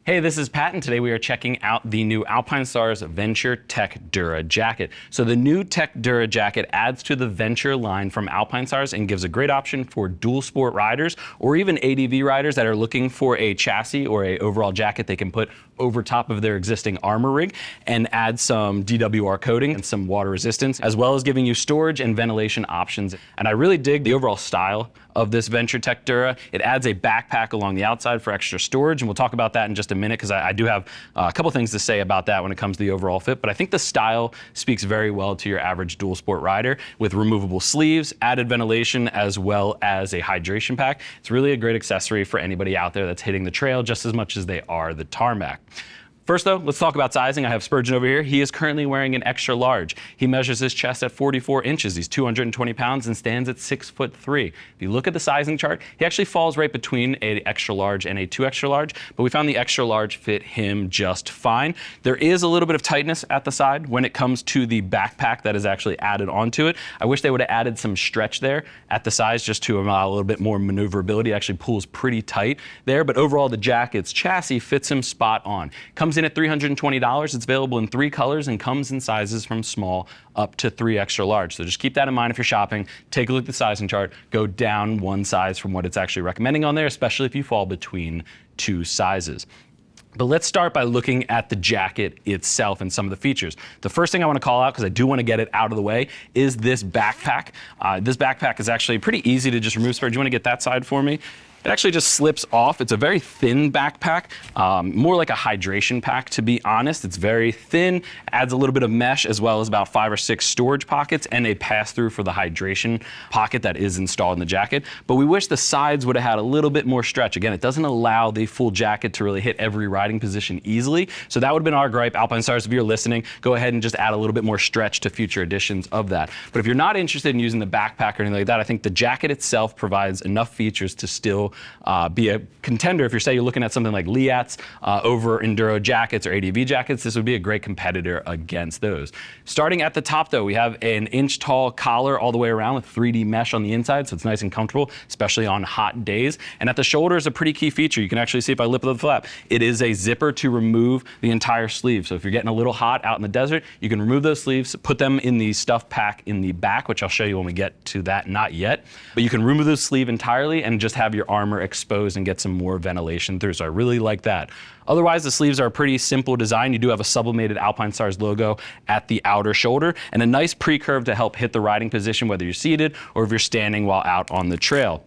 Hey, this is Pat, and today we are checking out the new Alpinestars Venture Techdura Jacket. So the new Techdura Jacket adds to the Venture line from Alpinestars and gives a great option for dual sport riders or even ADV riders that are looking for a chassis or a overall jacket they can put over top of their existing armor rig and add some DWR coating and some water resistance, as well as giving you storage and ventilation options. And I really dig the overall style of this Venture Techdura. It adds a backpack along the outside for extra storage, and we'll talk about that in just a minute because I do have a couple things to say about that when it comes to the overall fit. But I think the style speaks very well to your average dual sport rider with removable sleeves, added ventilation, as well as a hydration pack. It's really a great accessory for anybody out there that's hitting the trail just as much as they are the tarmac. First though, let's talk about sizing. I have Spurgeon over here. He is currently wearing an extra large. He measures his chest at 44 inches. He's 220 pounds and stands at 6'3". If you look at the sizing chart, he actually falls right between an extra large and a 2 extra large, but we found the extra large fit him just fine. There is a little bit of tightness at the side when it comes to the backpack that is actually added onto it. I wish they would have added some stretch there at the sides just to allow a little bit more maneuverability. It actually pulls pretty tight there, but overall the jacket's chassis fits him spot on. Comes in at $320. It's available in 3 colors and comes in sizes from small up to 3 extra large. So just keep that in mind if you're shopping. Take a look at the sizing chart. Go down 1 size from what it's actually recommending on there, especially if you fall between 2 sizes. But let's start by looking at the jacket itself and some of the features. The first thing I want to call out, because I do want to get it out of the way, is this backpack. This backpack is actually pretty easy to just remove. Spur, do you want to get that side for me? It actually just slips off. It's a very thin backpack, more like a hydration pack, to be honest. It's very thin, adds a little bit of mesh, as well as about 5 or 6 storage pockets and a pass-through for the hydration pocket that is installed in the jacket. But we wish the sides would have had a little bit more stretch. Again, it doesn't allow the full jacket to really hit every riding position easily. So that would have been our gripe. Alpinestars, if you're listening, go ahead and just add a little bit more stretch to future editions of that. But if you're not interested in using the backpack or anything like that, I think the jacket itself provides enough features to still be a contender. If you're looking at something like Liats over enduro jackets or ADV jackets, this would be a great competitor against those. Starting at the top though, we have an inch tall collar all the way around with 3D mesh on the inside, so it's nice and comfortable, especially on hot days. And at the shoulder is a pretty key feature. You can actually see if I lift up the flap, it is a zipper to remove the entire sleeve. So if you're getting a little hot out in the desert, you can remove those sleeves, put them in the stuff pack in the back, which I'll show you when we get to that, not yet. But you can remove the sleeve entirely and just have your armor exposed and get some more ventilation through. So I really like that. Otherwise, the sleeves are a pretty simple design. You do have a sublimated Alpinestars logo at the outer shoulder and a nice pre-curve to help hit the riding position, whether you're seated or if you're standing while out on the trail.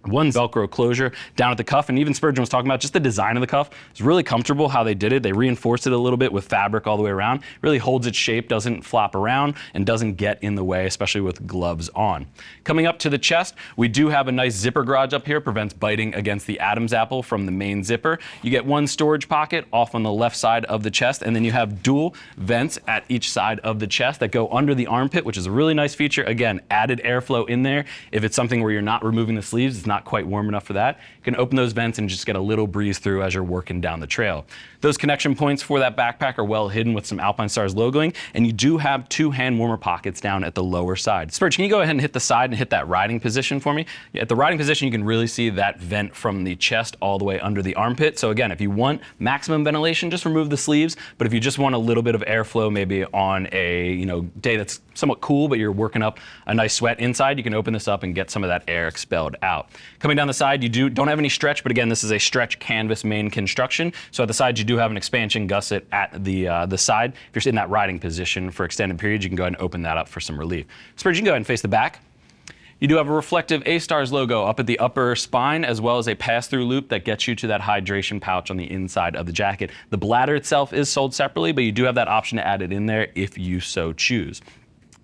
One Velcro closure down at the cuff, and even Spurgeon was talking about just the design of the cuff. It's really comfortable how they did it. They reinforced it a little bit with fabric all the way around. Really holds its shape, doesn't flop around, and doesn't get in the way, especially with gloves on. Coming up to the chest, we do have a nice zipper garage up here, prevents biting against the Adam's apple from the main zipper. You get 1 storage pocket off on the left side of the chest, and then you have dual vents at each side of the chest that go under the armpit, which is a really nice feature. Again, added airflow in there. If it's something where you're not removing the sleeves, it's not quite warm enough for that, you can open those vents and just get a little breeze through as you're working down the trail. Those connection points for that backpack are well hidden with some Alpinestars logoing, and you do have 2 hand warmer pockets down at the lower side. Spurge, can you go ahead and hit the side and hit that riding position for me? At the riding position, you can really see that vent from the chest all the way under the armpit. So again, if you want maximum ventilation, just remove the sleeves. But if you just want a little bit of airflow, maybe on a day that's somewhat cool, but you're working up a nice sweat inside, you can open this up and get some of that air expelled out. Coming down the side, you don't have any stretch, but again, this is a stretch canvas main construction. So at the side, you do have an expansion gusset at the side. If you're in that riding position for extended periods, you can go ahead and open that up for some relief. Spurge, you can go ahead and face the back. You do have a reflective A-Stars logo up at the upper spine, as well as a pass-through loop that gets you to that hydration pouch on the inside of the jacket. The bladder itself is sold separately, but you do have that option to add it in there if you so choose.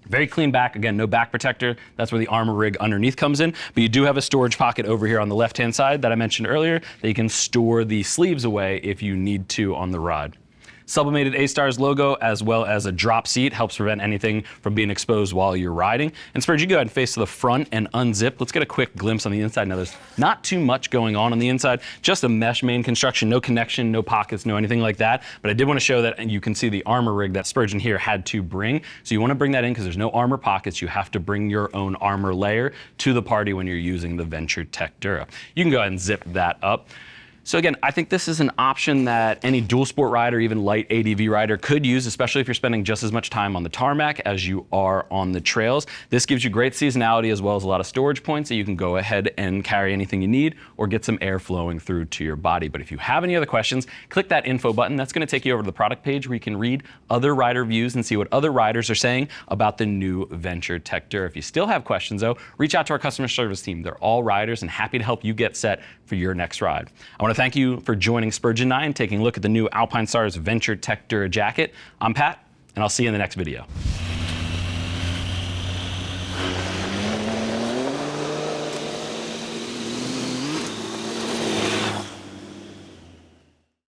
Very clean back, again, no back protector. That's where the armor rig underneath comes in. But you do have a storage pocket over here on the left-hand side that I mentioned earlier that you can store the sleeves away if you need to on the ride. Sublimated A-Stars logo, as well as a drop seat, helps prevent anything from being exposed while you're riding. And Spurge, you go ahead and face to the front and unzip. Let's get a quick glimpse on the inside. Now, there's not too much going on the inside, just a mesh main construction, no connection, no pockets, no anything like that. But I did want to show that, and you can see the armor rig that Spurgeon here had to bring. So you want to bring that in because there's no armor pockets. You have to bring your own armor layer to the party when you're using the Venture Techdura. You can go ahead and zip that up. So again, I think this is an option that any dual sport rider, even light ADV rider could use, especially if you're spending just as much time on the tarmac as you are on the trails. This gives you great seasonality as well as a lot of storage points that you can go ahead and carry anything you need or get some air flowing through to your body. But if you have any other questions, click that info button. That's going to take you over to the product page where you can read other rider reviews and see what other riders are saying about the new Venture Techdura. If you still have questions though, reach out to our customer service team. They're all riders and happy to help you get set for your next ride. I want to thank you for joining Spurgeon and I and taking a look at the new Alpinestars Venture Techdura Jacket. I'm Pat, and I'll see you in the next video.